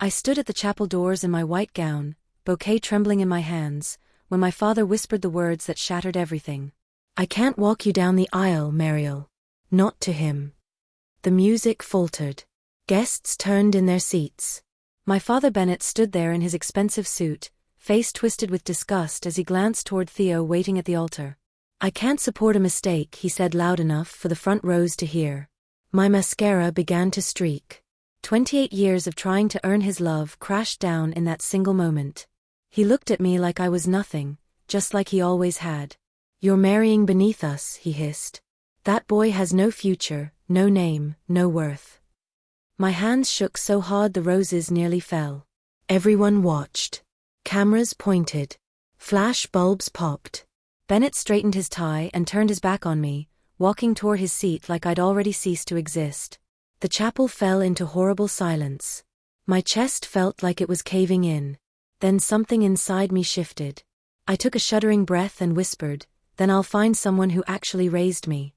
I stood at the chapel doors in my white gown, bouquet trembling in my hands, when my father whispered the words that shattered everything. "I can't walk you down the aisle, Mariel." Not to him. The music faltered. Guests turned in their seats. My father Bennett stood there in his expensive suit, face twisted with disgust as he glanced toward Theo waiting at the altar. "I can't support a mistake," he said loud enough for the front rows to hear. My mascara began to streak. 28 years of trying to earn his love crashed down in that single moment. He looked at me like I was nothing, just like he always had. "You're marrying beneath us," he hissed. "That boy has no future, no name, no worth." My hands shook so hard the roses nearly fell. Everyone watched. Cameras pointed. Flash bulbs popped. Bennett straightened his tie and turned his back on me, walking toward his seat like I'd already ceased to exist. The chapel fell into horrible silence. My chest felt like it was caving in. Then something inside me shifted. I took a shuddering breath and whispered, "Then I'll find someone who actually raised me."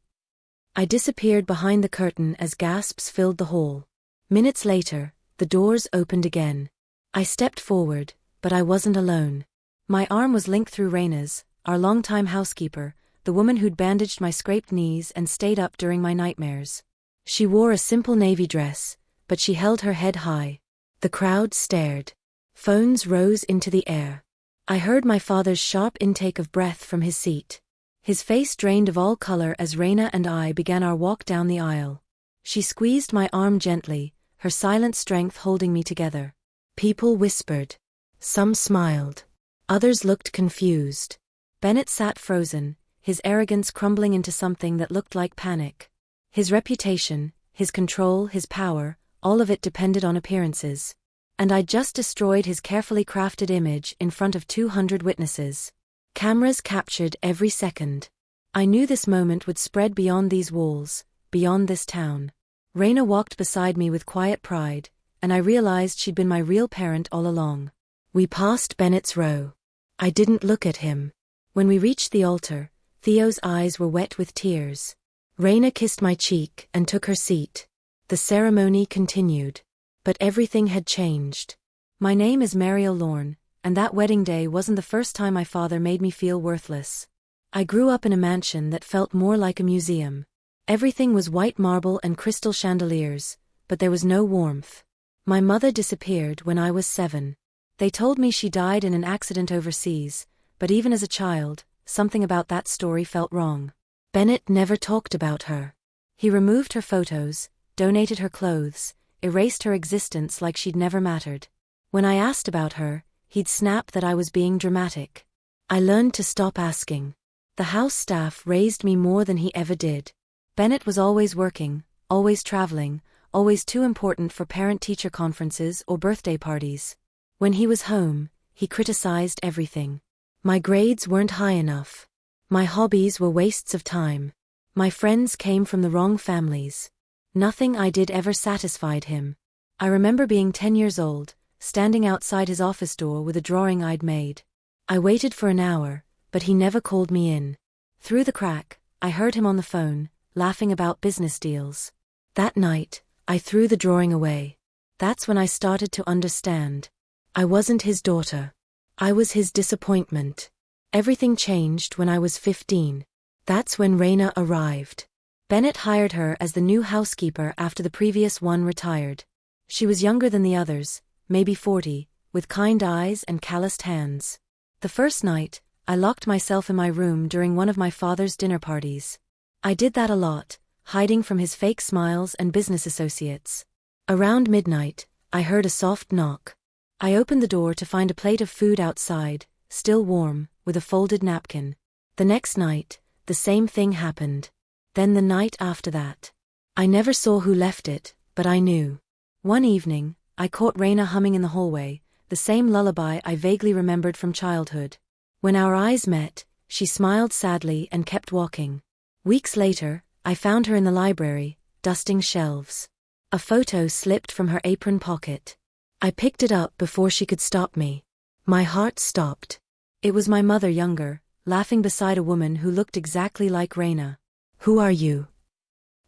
I disappeared behind the curtain as gasps filled the hall. Minutes later, the doors opened again. I stepped forward, but I wasn't alone. My arm was linked through Raina's, our longtime housekeeper, the woman who'd bandaged my scraped knees and stayed up during my nightmares. She wore a simple navy dress, but she held her head high. The crowd stared. Phones rose into the air. I heard my father's sharp intake of breath from his seat. His face drained of all color as Raina and I began our walk down the aisle. She squeezed my arm gently, her silent strength holding me together. People whispered. Some smiled. Others looked confused. Bennett sat frozen, his arrogance crumbling into something that looked like panic. His reputation, his control, his power, all of it depended on appearances. And I'd just destroyed his carefully crafted image in front of 200 witnesses. Cameras captured every second. I knew this moment would spread beyond these walls, beyond this town. Raina walked beside me with quiet pride, and I realized she'd been my real parent all along. We passed Bennett's row. I didn't look at him. When we reached the altar, Theo's eyes were wet with tears. Raina kissed my cheek and took her seat. The ceremony continued. But everything had changed. My name is Mariel Lorne, and that wedding day wasn't the first time my father made me feel worthless. I grew up in a mansion that felt more like a museum. Everything was white marble and crystal chandeliers, but there was no warmth. My mother disappeared when I was 7. They told me she died in an accident overseas, but even as a child, something about that story felt wrong. Bennett never talked about her. He removed her photos, donated her clothes, erased her existence like she'd never mattered. When I asked about her, he'd snap that I was being dramatic. I learned to stop asking. The house staff raised me more than he ever did. Bennett was always working, always traveling, always too important for parent-teacher conferences or birthday parties. When he was home, he criticized everything. My grades weren't high enough. My hobbies were wastes of time. My friends came from the wrong families. Nothing I did ever satisfied him. I remember being 10 years old, standing outside his office door with a drawing I'd made. I waited for an hour, but he never called me in. Through the crack, I heard him on the phone, laughing about business deals. That night, I threw the drawing away. That's when I started to understand. I wasn't his daughter. I was his disappointment. Everything changed when I was 15. That's when Raina arrived. Bennett hired her as the new housekeeper after the previous one retired. She was younger than the others, maybe 40, with kind eyes and calloused hands. The first night, I locked myself in my room during one of my father's dinner parties. I did that a lot, hiding from his fake smiles and business associates. Around midnight, I heard a soft knock. I opened the door to find a plate of food outside, still warm, with a folded napkin. The next night, the same thing happened. Then the night after that. I never saw who left it, but I knew. One evening, I caught Raina humming in the hallway, the same lullaby I vaguely remembered from childhood. When our eyes met, she smiled sadly and kept walking. Weeks later, I found her in the library, dusting shelves. A photo slipped from her apron pocket. I picked it up before she could stop me. My heart stopped. It was my mother younger, laughing beside a woman who looked exactly like Raina. "Who are you?"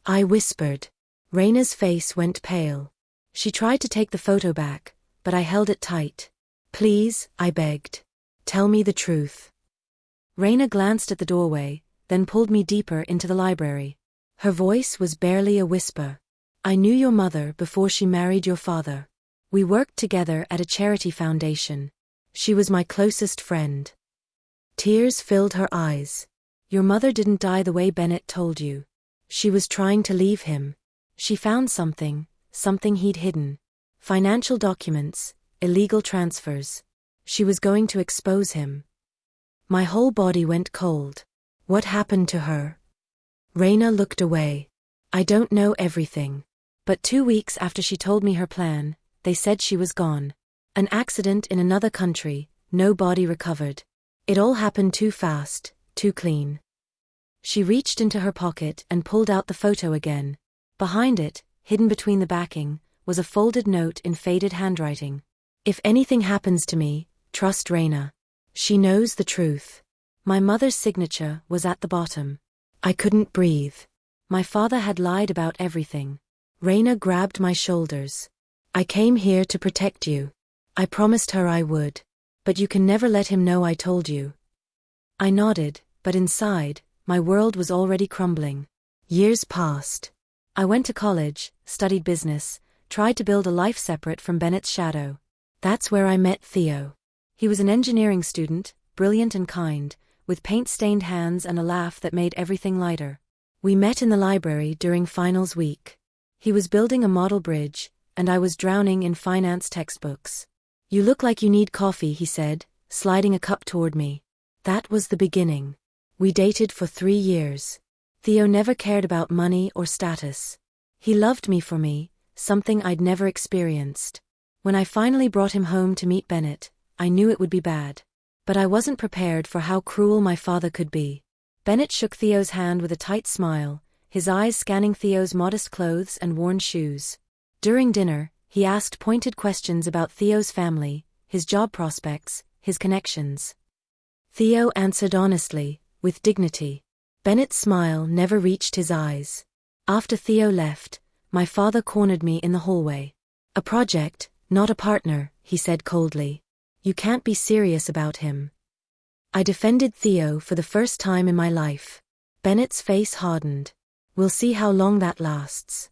I whispered. Raina's face went pale. She tried to take the photo back, but I held it tight. Please, I begged. Tell me the truth. Raina glanced at the doorway, then pulled me deeper into the library. Her voice was barely a whisper. I knew your mother before she married your father. We worked together at a charity foundation. She was my closest friend. Tears filled her eyes. Your mother didn't die the way Bennett told you. She was trying to leave him. She found something he'd hidden. Financial documents, illegal transfers. She was going to expose him. My whole body went cold. What happened to her? Raina looked away. I don't know everything. But 2 weeks after she told me her plan, they said she was gone. An accident in another country, no body recovered. It all happened too fast, too clean. She reached into her pocket and pulled out the photo again. Behind it, hidden between the backing, was a folded note in faded handwriting. If anything happens to me, trust Raina. She knows the truth. My mother's signature was at the bottom. I couldn't breathe. My father had lied about everything. Raina grabbed my shoulders. I came here to protect you. I promised her I would. But you can never let him know I told you. I nodded, but inside, my world was already crumbling. Years passed. I went to college, studied business, tried to build a life separate from Bennett's shadow. That's where I met Theo. He was an engineering student, brilliant and kind, with paint-stained hands and a laugh that made everything lighter. We met in the library during finals week. He was building a model bridge, and I was drowning in finance textbooks. You look like you need coffee, he said, sliding a cup toward me. That was the beginning. We dated for 3 years. Theo never cared about money or status. He loved me for me, something I'd never experienced. When I finally brought him home to meet Bennett, I knew it would be bad. But I wasn't prepared for how cruel my father could be. Bennett shook Theo's hand with a tight smile, his eyes scanning Theo's modest clothes and worn shoes. During dinner, he asked pointed questions about Theo's family, his job prospects, his connections. Theo answered honestly, with dignity. Bennett's smile never reached his eyes. After Theo left, my father cornered me in the hallway. A project, not a partner, he said coldly. You can't be serious about him. I defended Theo for the first time in my life. Bennett's face hardened. We'll see how long that lasts.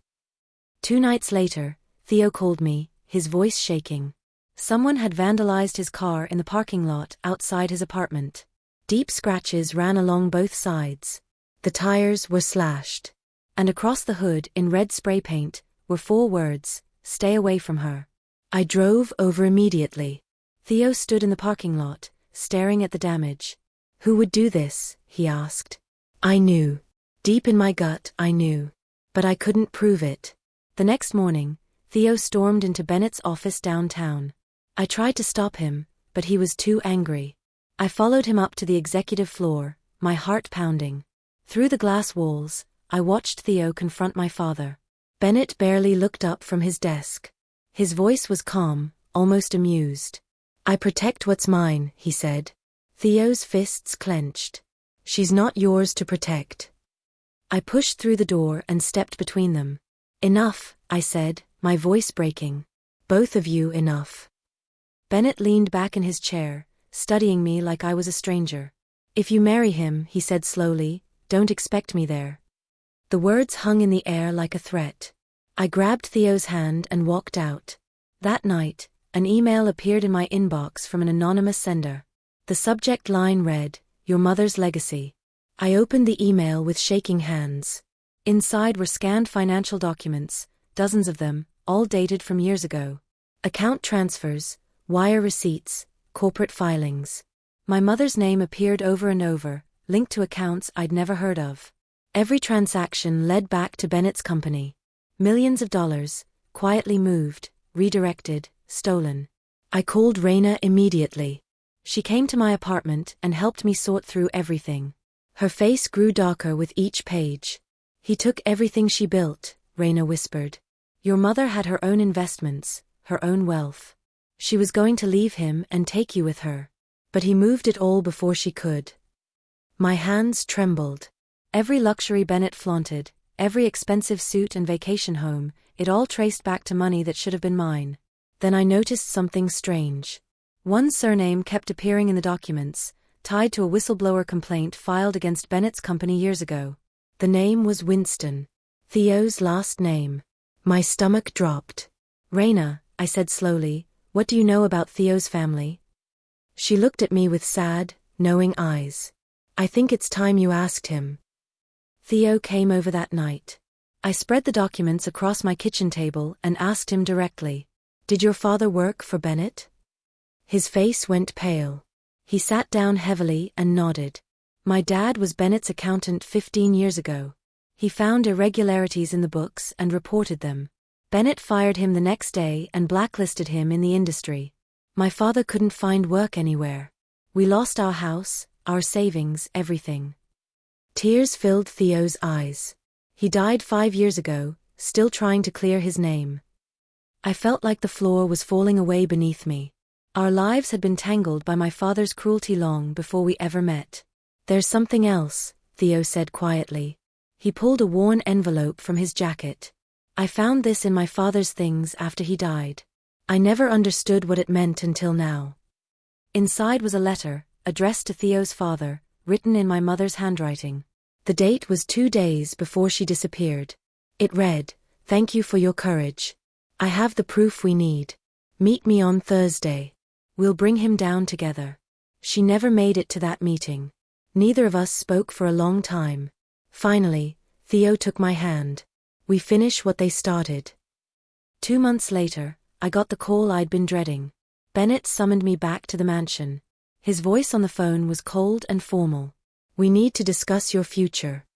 2 nights later, Theo called me, his voice shaking. Someone had vandalized his car in the parking lot outside his apartment. Deep scratches ran along both sides. The tires were slashed. And across the hood in red spray paint were 4 words, "Stay away from her." I drove over immediately. Theo stood in the parking lot, staring at the damage. Who would do this? He asked. I knew. Deep in my gut, I knew. But I couldn't prove it. The next morning, Theo stormed into Bennett's office downtown. I tried to stop him, but he was too angry. I followed him up to the executive floor, my heart pounding. Through the glass walls, I watched Theo confront my father. Bennett barely looked up from his desk. His voice was calm, almost amused. I protect what's mine, he said. Theo's fists clenched. She's not yours to protect. I pushed through the door and stepped between them. Enough, I said, my voice breaking. Both of you, enough. Bennett leaned back in his chair, studying me like I was a stranger. If you marry him, he said slowly, don't expect me there. The words hung in the air like a threat. I grabbed Theo's hand and walked out. That night, an email appeared in my inbox from an anonymous sender. The subject line read, "Your mother's legacy." I opened the email with shaking hands. Inside were scanned financial documents, dozens of them, all dated from years ago. Account transfers, wire receipts, corporate filings. My mother's name appeared over and over, linked to accounts I'd never heard of. Every transaction led back to Bennett's company. Millions of dollars, quietly moved, redirected, stolen. I called Raina immediately. She came to my apartment and helped me sort through everything. Her face grew darker with each page. He took everything she built, Raina whispered. Your mother had her own investments, her own wealth. She was going to leave him and take you with her. But he moved it all before she could. My hands trembled. Every luxury Bennett flaunted, every expensive suit and vacation home, it all traced back to money that should have been mine. Then I noticed something strange. One surname kept appearing in the documents, tied to a whistleblower complaint filed against Bennett's company years ago. The name was Winston. Theo's last name. My stomach dropped. "Raina," I said slowly, "what do you know about Theo's family?" She looked at me with sad, knowing eyes. "I think it's time you asked him." Theo came over that night. I spread the documents across my kitchen table and asked him directly, "Did your father work for Bennett?" His face went pale. He sat down heavily and nodded. "My dad was Bennett's accountant 15 years ago. He found irregularities in the books and reported them. Bennett fired him the next day and blacklisted him in the industry. My father couldn't find work anywhere. We lost our house, our savings, everything." Tears filled Theo's eyes. He died 5 years ago, still trying to clear his name. I felt like the floor was falling away beneath me. Our lives had been tangled by my father's cruelty long before we ever met. "There's something else," Theo said quietly. He pulled a worn envelope from his jacket. "I found this in my father's things after he died. I never understood what it meant until now." Inside was a letter, addressed to Theo's father, written in my mother's handwriting. The date was 2 days before she disappeared. It read, "Thank you for your courage. I have the proof we need. Meet me on Thursday. We'll bring him down together." She never made it to that meeting. Neither of us spoke for a long time. Finally, Theo took my hand. "We finish what they started." 2 months later, I got the call I'd been dreading. Bennett summoned me back to the mansion. His voice on the phone was cold and formal. "We need to discuss your future."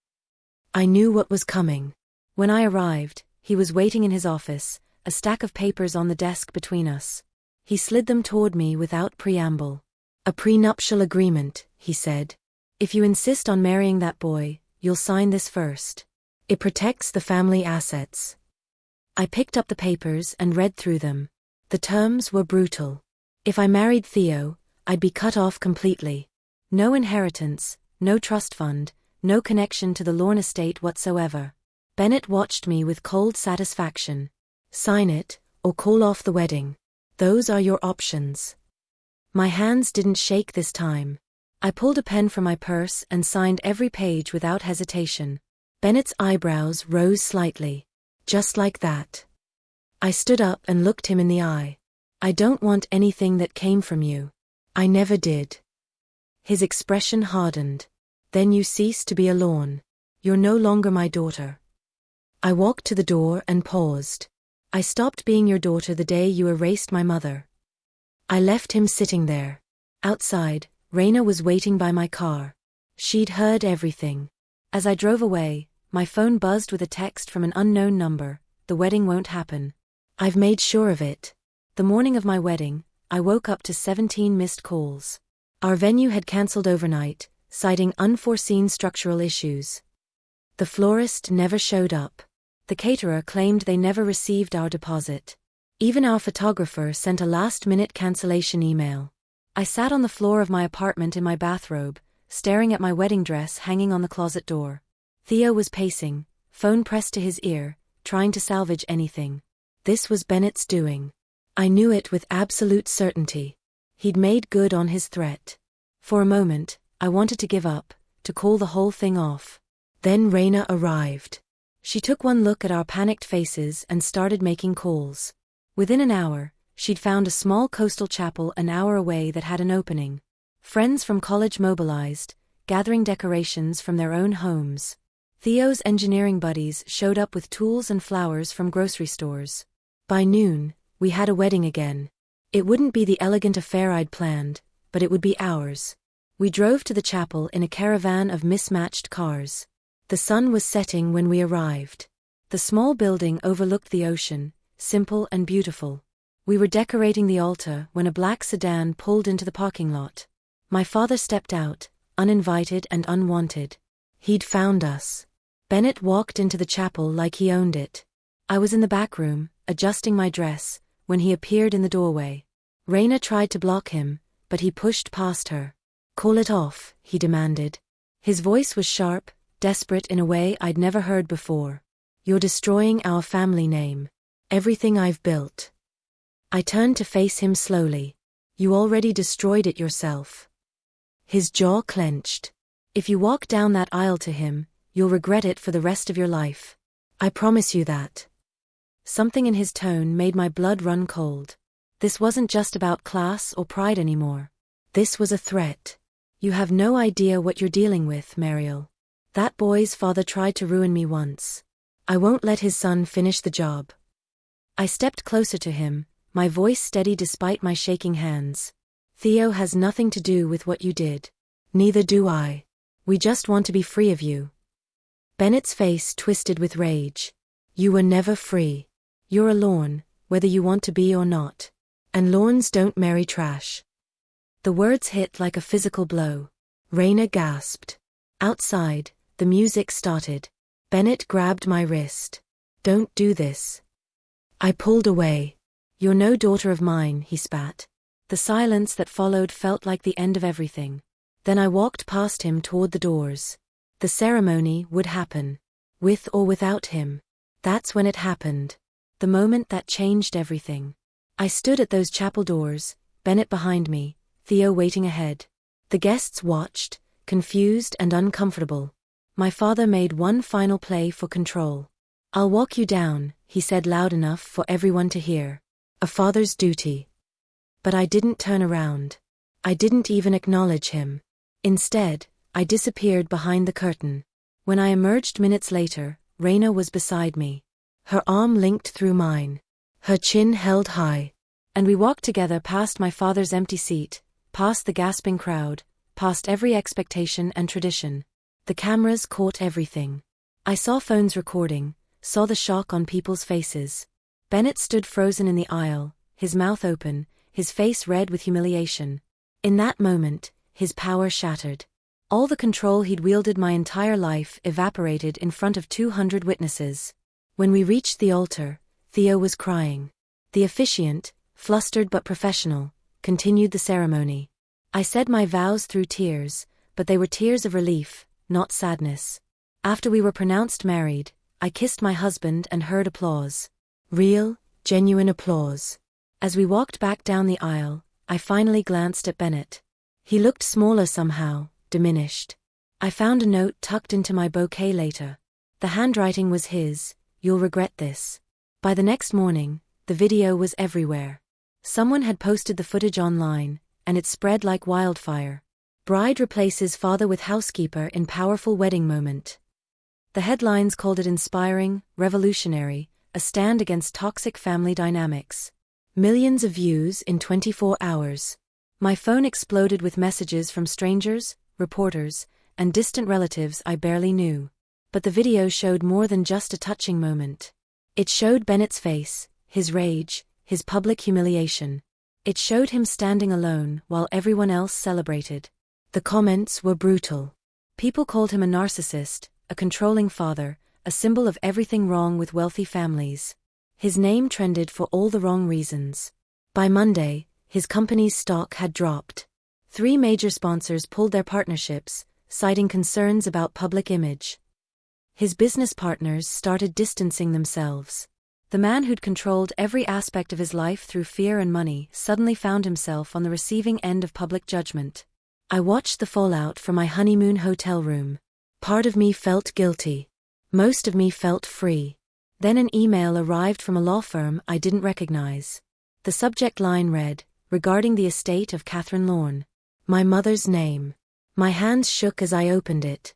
I knew what was coming. When I arrived, he was waiting in his office, a stack of papers on the desk between us. He slid them toward me without preamble. "A prenuptial agreement," he said. "If you insist on marrying that boy, you'll sign this first. It protects the family assets." I picked up the papers and read through them. The terms were brutal. If I married Theo, I'd be cut off completely. No inheritance, no trust fund, no connection to the Lorne estate whatsoever. Bennett watched me with cold satisfaction. "Sign it, or call off the wedding. Those are your options." My hands didn't shake this time. I pulled a pen from my purse and signed every page without hesitation. Bennett's eyebrows rose slightly. "Just like that." I stood up and looked him in the eye. "I don't want anything that came from you. I never did." His expression hardened. "Then you cease to be a Lorne. You're no longer my daughter." I walked to the door and paused. "I stopped being your daughter the day you erased my mother." I left him sitting there. Outside, Raina was waiting by my car. She'd heard everything. As I drove away, my phone buzzed with a text from an unknown number. "The wedding won't happen. I've made sure of it." The morning of my wedding, I woke up to 17 missed calls. Our venue had cancelled overnight, citing unforeseen structural issues. The florist never showed up. The caterer claimed they never received our deposit. Even our photographer sent a last-minute cancellation email. I sat on the floor of my apartment in my bathrobe, staring at my wedding dress hanging on the closet door. Theo was pacing, phone pressed to his ear, trying to salvage anything. This was Bennett's doing. I knew it with absolute certainty. He'd made good on his threat. For a moment, I wanted to give up, to call the whole thing off. Then Raina arrived. She took one look at our panicked faces and started making calls. Within an hour, she'd found a small coastal chapel an hour away that had an opening. Friends from college mobilized, gathering decorations from their own homes. Theo's engineering buddies showed up with tools and flowers from grocery stores. By noon, we had a wedding again. It wouldn't be the elegant affair I'd planned, but it would be ours. We drove to the chapel in a caravan of mismatched cars. The sun was setting when we arrived. The small building overlooked the ocean, simple and beautiful. We were decorating the altar when a black sedan pulled into the parking lot. My father stepped out, uninvited and unwanted. He'd found us. Bennett walked into the chapel like he owned it. I was in the back room, adjusting my dress, when he appeared in the doorway. Raina tried to block him, but he pushed past her. "Call it off," he demanded. His voice was sharp, desperate in a way I'd never heard before. "You're destroying our family name. Everything I've built." I turned to face him slowly. You already destroyed it yourself. His jaw clenched. If you walk down that aisle to him, you'll regret it for the rest of your life. I promise you that. Something in his tone made my blood run cold. This wasn't just about class or pride anymore. This was a threat. You have no idea what you're dealing with, Mariel. That boy's father tried to ruin me once. I won't let his son finish the job. I stepped closer to him, my voice steady despite my shaking hands. Theo has nothing to do with what you did. Neither do I. We just want to be free of you. Bennett's face twisted with rage. You were never free. You're a Lorne, whether you want to be or not. And Lornes don't marry trash. The words hit like a physical blow. Raina gasped. Outside, the music started. Bennett grabbed my wrist. Don't do this. I pulled away. You're no daughter of mine, he spat. The silence that followed felt like the end of everything. Then I walked past him toward the doors. The ceremony would happen. With or without him. That's when it happened. The moment that changed everything. I stood at those chapel doors, Bennett behind me, Theo waiting ahead. The guests watched, confused and uncomfortable. My father made one final play for control. I'll walk you down, he said loud enough for everyone to hear. A father's duty. But I didn't turn around. I didn't even acknowledge him. Instead, I disappeared behind the curtain. When I emerged minutes later, Raina was beside me. Her arm linked through mine. Her chin held high. And we walked together past my father's empty seat, past the gasping crowd, past every expectation and tradition. The cameras caught everything. I saw phones recording, saw the shock on people's faces. Bennett stood frozen in the aisle, his mouth open, his face red with humiliation. In that moment, his power shattered. All the control he'd wielded my entire life evaporated in front of 200 witnesses. When we reached the altar, Theo was crying. The officiant, flustered but professional, continued the ceremony. I said my vows through tears, but they were tears of relief, not sadness. After we were pronounced married, I kissed my husband and heard applause. Real, genuine applause. As we walked back down the aisle, I finally glanced at Bennett. He looked smaller somehow, diminished. I found a note tucked into my bouquet later. The handwriting was his, "You'll regret this." By the next morning, the video was everywhere. Someone had posted the footage online, and it spread like wildfire. Bride replaces father with housekeeper in powerful wedding moment. The headlines called it inspiring, revolutionary, a stand against toxic family dynamics. Millions of views in 24 hours. My phone exploded with messages from strangers, reporters, and distant relatives I barely knew. But the video showed more than just a touching moment. It showed Bennett's face, his rage, his public humiliation. It showed him standing alone while everyone else celebrated. The comments were brutal. People called him a narcissist, a controlling father, a symbol of everything wrong with wealthy families. His name trended for all the wrong reasons. By Monday, his company's stock had dropped. 3 major sponsors pulled their partnerships, citing concerns about public image. His business partners started distancing themselves. The man who'd controlled every aspect of his life through fear and money suddenly found himself on the receiving end of public judgment. I watched the fallout from my honeymoon hotel room. Part of me felt guilty. Most of me felt free. Then an email arrived from a law firm I didn't recognize. The subject line read, "Regarding the estate of Catherine Lorne." My mother's name. My hands shook as I opened it.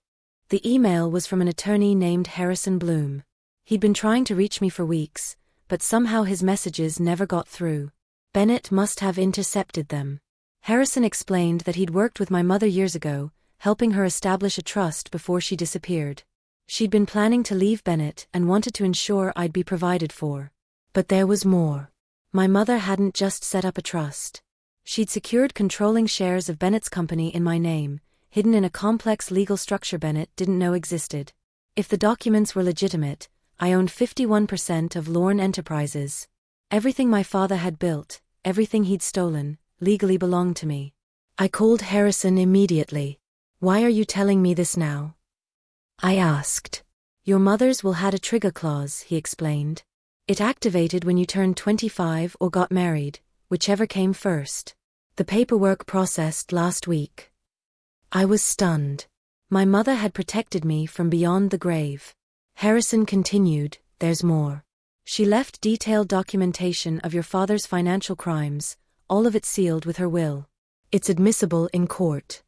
The email was from an attorney named Harrison Bloom. He'd been trying to reach me for weeks, but somehow his messages never got through. Bennett must have intercepted them. Harrison explained that he'd worked with my mother years ago, helping her establish a trust before she disappeared. She'd been planning to leave Bennett and wanted to ensure I'd be provided for. But there was more. My mother hadn't just set up a trust. She'd secured controlling shares of Bennett's company in my name, hidden in a complex legal structure Bennett didn't know existed. If the documents were legitimate, I owned 51% of Lorne Enterprises. Everything my father had built, everything he'd stolen, legally belonged to me. I called Harrison immediately. "Why are you telling me this now?" I asked. "Your mother's will had a trigger clause," he explained. It activated when you turned 25 or got married, whichever came first. The paperwork processed last week. I was stunned. My mother had protected me from beyond the grave. Harrison continued, there's more. She left detailed documentation of your father's financial crimes, all of it sealed with her will. It's admissible in court.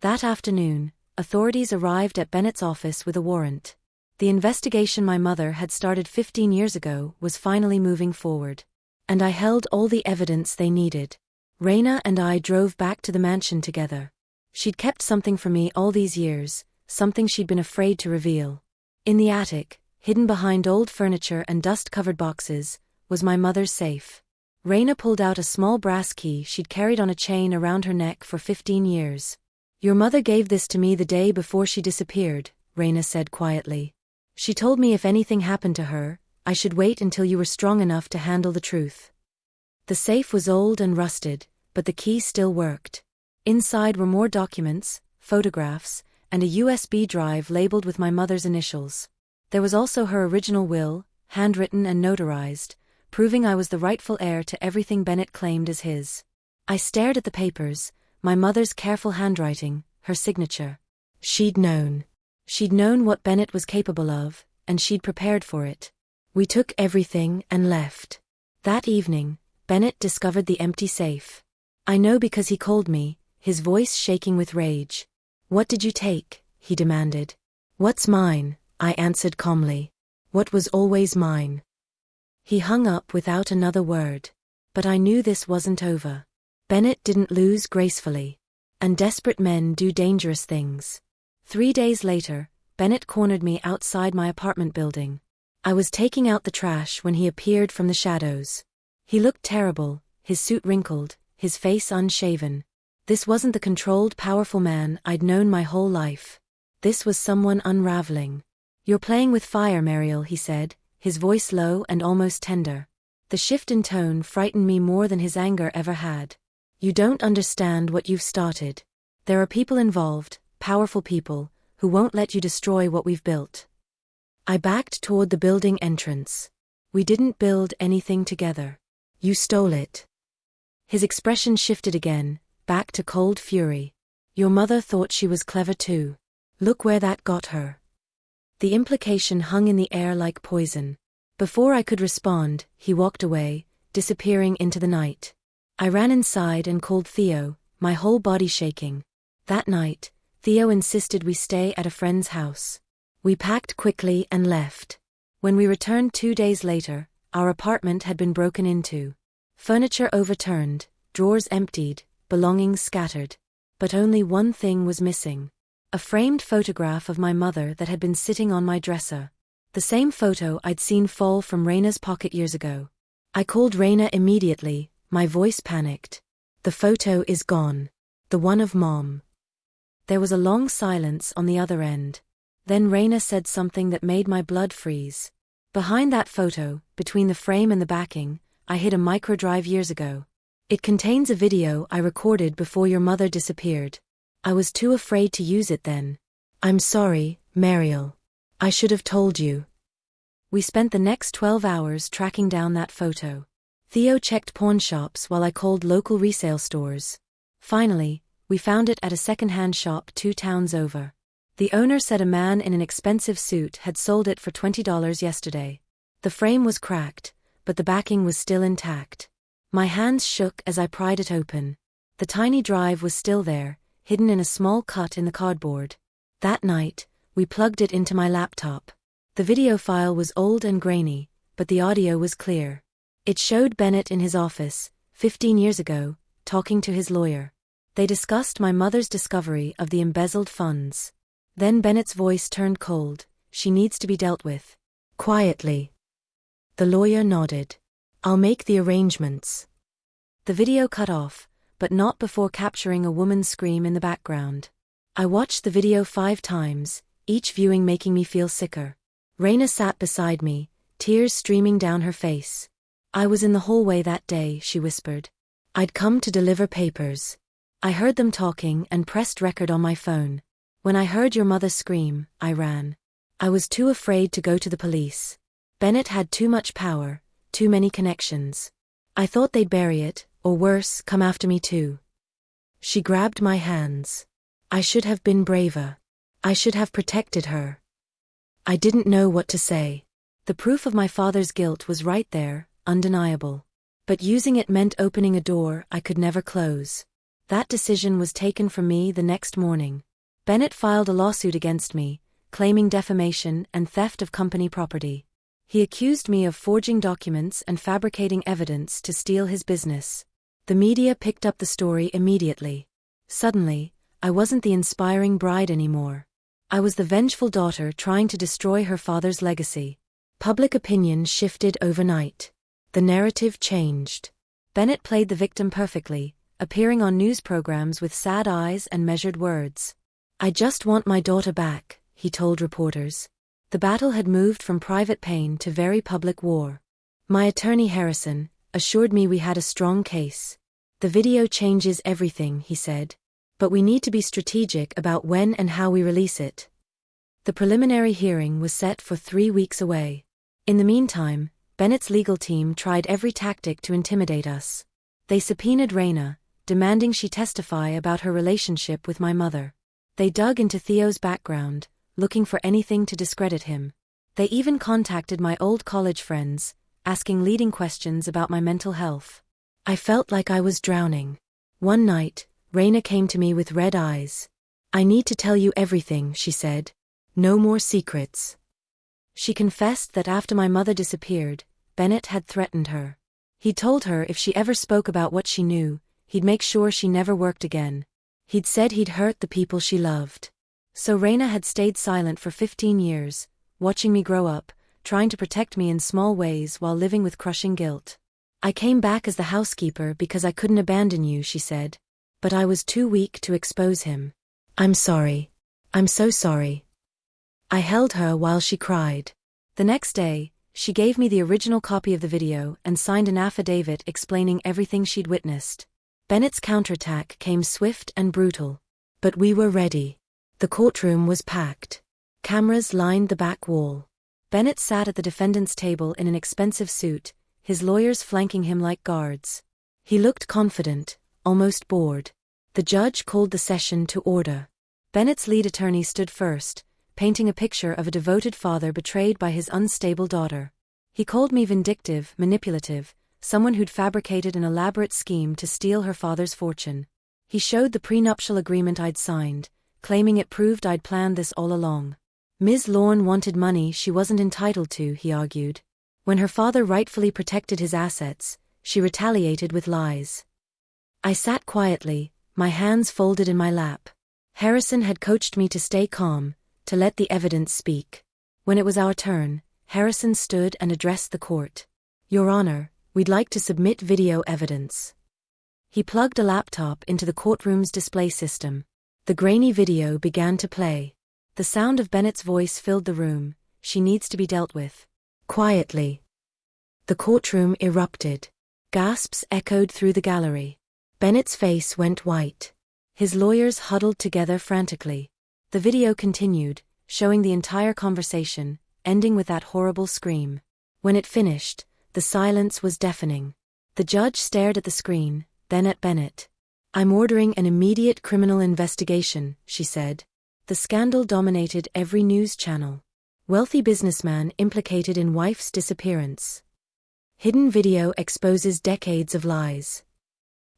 That afternoon, authorities arrived at Bennett's office with a warrant. The investigation my mother had started 15 years ago was finally moving forward. And I held all the evidence they needed. Raina and I drove back to the mansion together. She'd kept something from me all these years, something she'd been afraid to reveal. In the attic, hidden behind old furniture and dust-covered boxes, was my mother's safe. Raina pulled out a small brass key she'd carried on a chain around her neck for 15 years. Your mother gave this to me the day before she disappeared, Raina said quietly. She told me if anything happened to her, I should wait until you were strong enough to handle the truth. The safe was old and rusted, but the key still worked. Inside were more documents, photographs, and a USB drive labeled with my mother's initials. There was also her original will, handwritten and notarized, proving I was the rightful heir to everything Bennett claimed as his. I stared at the papers, my mother's careful handwriting, her signature. She'd known. She'd known what Bennett was capable of, and she'd prepared for it. We took everything and left. That evening, Bennett discovered the empty safe. I know because he called me, his voice shaking with rage. What did you take? He demanded. What's mine? I answered calmly. What was always mine. He hung up without another word. But I knew this wasn't over. Bennett didn't lose gracefully. And desperate men do dangerous things. 3 days later, Bennett cornered me outside my apartment building. I was taking out the trash when he appeared from the shadows. He looked terrible, his suit wrinkled, his face unshaven. This wasn't the controlled, powerful man I'd known my whole life. This was someone unraveling. You're playing with fire, Mariel, he said, his voice low and almost tender. The shift in tone frightened me more than his anger ever had. You don't understand what you've started. There are people involved, powerful people, who won't let you destroy what we've built. I backed toward the building entrance. We didn't build anything together. You stole it. His expression shifted again, back to cold fury. Your mother thought she was clever too. Look where that got her. The implication hung in the air like poison. Before I could respond, he walked away, disappearing into the night. I ran inside and called Theo, my whole body shaking. That night, Theo insisted we stay at a friend's house. We packed quickly and left. When we returned 2 days later, our apartment had been broken into. Furniture overturned, drawers emptied, belongings scattered. But only one thing was missing. A framed photograph of my mother that had been sitting on my dresser. The same photo I'd seen fall from Raina's pocket years ago. I called Raina immediately, my voice panicked. The photo is gone. The one of Mom. There was a long silence on the other end. Then Raina said something that made my blood freeze. Behind that photo, between the frame and the backing, I hid a microdrive years ago. It contains a video I recorded before your mother disappeared. I was too afraid to use it then. I'm sorry, Mariel. I should have told you. We spent the next 12 hours tracking down that photo. Theo checked pawn shops while I called local resale stores. Finally, we found it at a second-hand shop 2 towns over. The owner said a man in an expensive suit had sold it for $20 yesterday. The frame was cracked, but the backing was still intact. My hands shook as I pried it open. The tiny drive was still there, hidden in a small cut in the cardboard. That night, we plugged it into my laptop. The video file was old and grainy, but the audio was clear. It showed Bennett in his office, 15 years ago, talking to his lawyer. They discussed my mother's discovery of the embezzled funds. Then Bennett's voice turned cold. She needs to be dealt with. Quietly. The lawyer nodded. I'll make the arrangements. The video cut off, but not before capturing a woman's scream in the background. I watched the video 5 times, each viewing making me feel sicker. Raina sat beside me, tears streaming down her face. I was in the hallway that day, she whispered. I'd come to deliver papers. I heard them talking and pressed record on my phone. When I heard your mother scream, I ran. I was too afraid to go to the police. Bennett had too much power, too many connections. I thought they'd bury it, or worse, come after me too. She grabbed my hands. I should have been braver. I should have protected her. I didn't know what to say. The proof of my father's guilt was right there, undeniable. But using it meant opening a door I could never close. That decision was taken from me the next morning. Bennett filed a lawsuit against me, claiming defamation and theft of company property. He accused me of forging documents and fabricating evidence to steal his business. The media picked up the story immediately. Suddenly, I wasn't the inspiring bride anymore. I was the vengeful daughter trying to destroy her father's legacy. Public opinion shifted overnight. The narrative changed. Bennett played the victim perfectly, appearing on news programs with sad eyes and measured words. "I just want my daughter back," he told reporters. The battle had moved from private pain to very public war. My attorney Harrison assured me we had a strong case. "The video changes everything," he said. "But we need to be strategic about when and how we release it." The preliminary hearing was set for 3 weeks away. In the meantime, Bennett's legal team tried every tactic to intimidate us. They subpoenaed Raina, demanding she testify about her relationship with my mother. They dug into Theo's background, looking for anything to discredit him. They even contacted my old college friends, asking leading questions about my mental health. I felt like I was drowning. One night, Raina came to me with red eyes. "I need to tell you everything," she said. "No more secrets." She confessed that after my mother disappeared, Bennett had threatened her. He told her if she ever spoke about what she knew, he'd make sure she never worked again. He'd said he'd hurt the people she loved. So Raina had stayed silent for 15 years, watching me grow up, trying to protect me in small ways while living with crushing guilt. "I came back as the housekeeper because I couldn't abandon you," she said. "But I was too weak to expose him. I'm sorry. I'm so sorry." I held her while she cried. The next day, she gave me the original copy of the video and signed an affidavit explaining everything she'd witnessed. Bennett's counterattack came swift and brutal. But we were ready. The courtroom was packed. Cameras lined the back wall. Bennett sat at the defendant's table in an expensive suit, his lawyers flanking him like guards. He looked confident, almost bored. The judge called the session to order. Bennett's lead attorney stood first, painting a picture of a devoted father betrayed by his unstable daughter. He called me vindictive, manipulative, someone who'd fabricated an elaborate scheme to steal her father's fortune. He showed the prenuptial agreement I'd signed, claiming it proved I'd planned this all along. Ms. Lorne wanted money she wasn't entitled to, he argued. When her father rightfully protected his assets, she retaliated with lies. I sat quietly, my hands folded in my lap. Harrison had coached me to stay calm, to let the evidence speak. When it was our turn, Harrison stood and addressed the court. "Your Honor, we'd like to submit video evidence." He plugged a laptop into the courtroom's display system. The grainy video began to play. The sound of Bennett's voice filled the room. "She needs to be dealt with. Quietly." The courtroom erupted. Gasps echoed through the gallery. Bennett's face went white. His lawyers huddled together frantically. The video continued, showing the entire conversation, ending with that horrible scream. When it finished, the silence was deafening. The judge stared at the screen, then at Bennett. "I'm ordering an immediate criminal investigation," she said. The scandal dominated every news channel. Wealthy businessman implicated in wife's disappearance. Hidden video exposes decades of lies.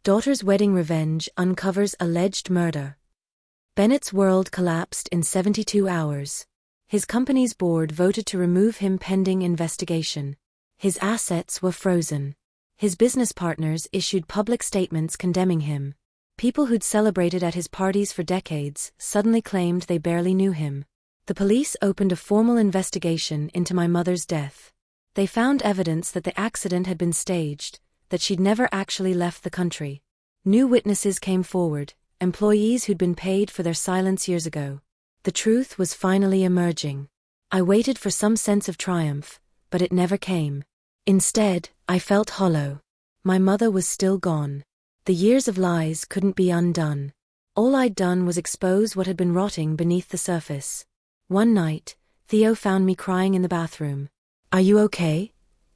Daughter's wedding revenge uncovers alleged murder. Bennett's world collapsed in 72 hours. His company's board voted to remove him pending investigation. His assets were frozen. His business partners issued public statements condemning him. People who'd celebrated at his parties for decades suddenly claimed they barely knew him. The police opened a formal investigation into my mother's death. They found evidence that the accident had been staged, that she'd never actually left the country. New witnesses came forward, employees who'd been paid for their silence years ago. The truth was finally emerging. I waited for some sense of triumph, but it never came. Instead, I felt hollow. My mother was still gone. The years of lies couldn't be undone. All I'd done was expose what had been rotting beneath the surface. One night, Theo found me crying in the bathroom. "Are you okay?"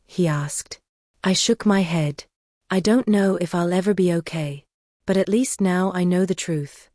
he asked. I shook my head. "I don't know if I'll ever be okay. But at least now I know the truth."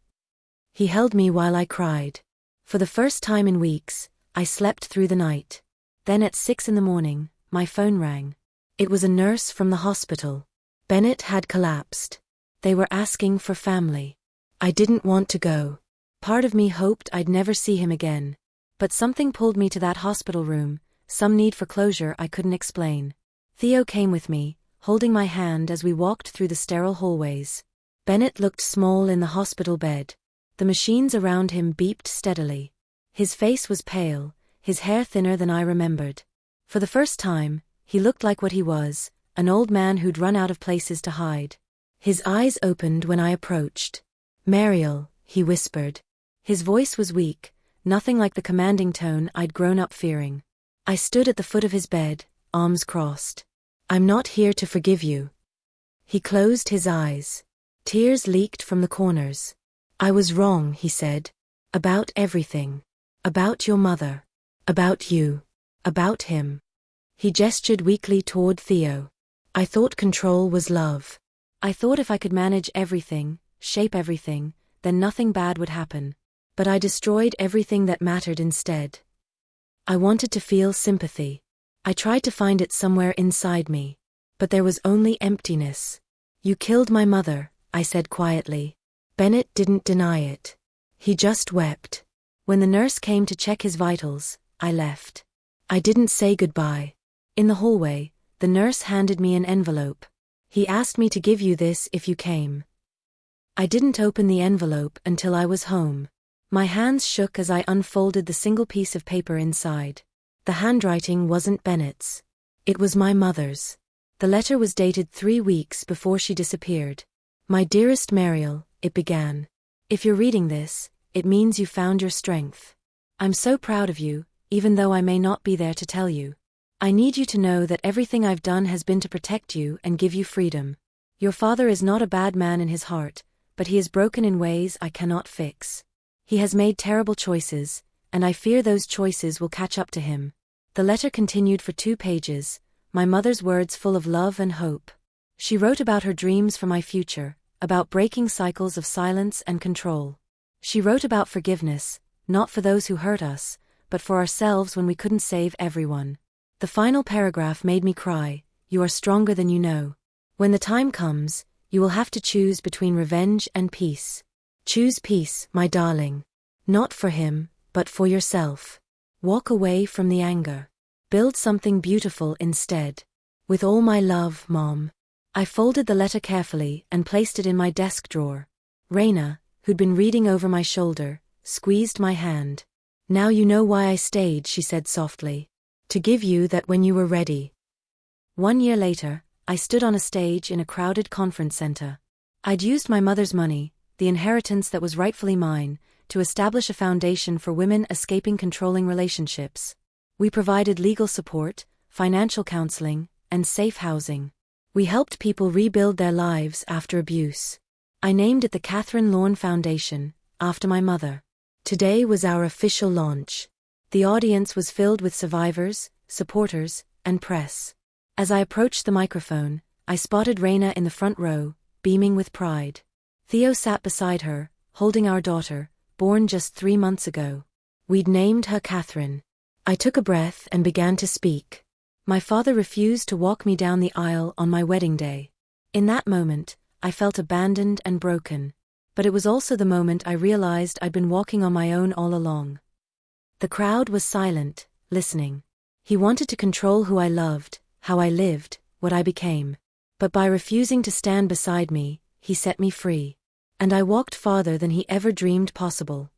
He held me while I cried. For the first time in weeks, I slept through the night. Then at 6 in the morning, my phone rang. It was a nurse from the hospital. Bennett had collapsed. They were asking for family. I didn't want to go. Part of me hoped I'd never see him again. But something pulled me to that hospital room, some need for closure I couldn't explain. Theo came with me, holding my hand as we walked through the sterile hallways. Bennett looked small in the hospital bed. The machines around him beeped steadily. His face was pale, his hair thinner than I remembered. For the first time, he looked like what he was, an old man who'd run out of places to hide. His eyes opened when I approached. "Mariel," he whispered. His voice was weak, nothing like the commanding tone I'd grown up fearing. I stood at the foot of his bed, arms crossed. "I'm not here to forgive you." He closed his eyes. Tears leaked from the corners. "I was wrong," he said. "About everything. About your mother. About you. About him." He gestured weakly toward Theo. "I thought control was love. I thought if I could manage everything, shape everything, then nothing bad would happen. But I destroyed everything that mattered instead. I wanted to feel sympathy. I tried to find it somewhere inside me. But there was only emptiness. You killed my mother," I said quietly. Bennett didn't deny it. He just wept. When the nurse came to check his vitals, I left. I didn't say goodbye. In the hallway, the nurse handed me an envelope. "He asked me to give you this if you came." I didn't open the envelope until I was home. My hands shook as I unfolded the single piece of paper inside. The handwriting wasn't Bennett's. It was my mother's. The letter was dated 3 weeks before she disappeared. "My dearest Mariel," it began. "If you're reading this, it means you found your strength. I'm so proud of you, even though I may not be there to tell you. I need you to know that everything I've done has been to protect you and give you freedom. Your father is not a bad man in his heart, but he is broken in ways I cannot fix. He has made terrible choices, and I fear those choices will catch up to him." The letter continued for 2 pages, my mother's words full of love and hope. She wrote about her dreams for my future, about breaking cycles of silence and control. She wrote about forgiveness, not for those who hurt us, but for ourselves when we couldn't save everyone. The final paragraph made me cry. "You are stronger than you know. When the time comes, you will have to choose between revenge and peace. Choose peace, my darling. Not for him, but for yourself. Walk away from the anger. Build something beautiful instead. With all my love, Mom." I folded the letter carefully and placed it in my desk drawer. Raina, who'd been reading over my shoulder, squeezed my hand. "Now you know why I stayed," she said softly. "To give you that when you were ready." 1 year later, I stood on a stage in a crowded conference center. I'd used my mother's money, the inheritance that was rightfully mine, to establish a foundation for women escaping controlling relationships. We provided legal support, financial counseling, and safe housing. We helped people rebuild their lives after abuse. I named it the Catherine Lorne Foundation, after my mother. Today was our official launch. The audience was filled with survivors, supporters, and press. As I approached the microphone, I spotted Raina in the front row, beaming with pride. Theo sat beside her, holding our daughter, born just 3 months ago. We'd named her Catherine. I took a breath and began to speak. My father refused to walk me down the aisle on my wedding day. In that moment, I felt abandoned and broken. But it was also the moment I realized I'd been walking on my own all along. The crowd was silent, listening. He wanted to control who I loved, how I lived, what I became. But by refusing to stand beside me, he set me free. And I walked farther than he ever dreamed possible.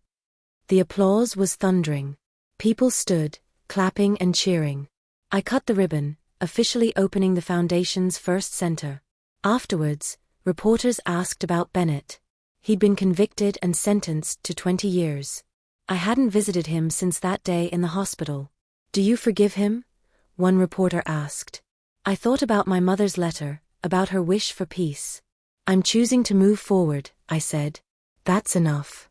The applause was thundering. People stood, clapping and cheering. I cut the ribbon, officially opening the foundation's first center. Afterwards, reporters asked about Bennett. He'd been convicted and sentenced to 20 years. I hadn't visited him since that day in the hospital. "Do you forgive him?" one reporter asked. I thought about my mother's letter, about her wish for peace. "I'm choosing to move forward," I said. "That's enough."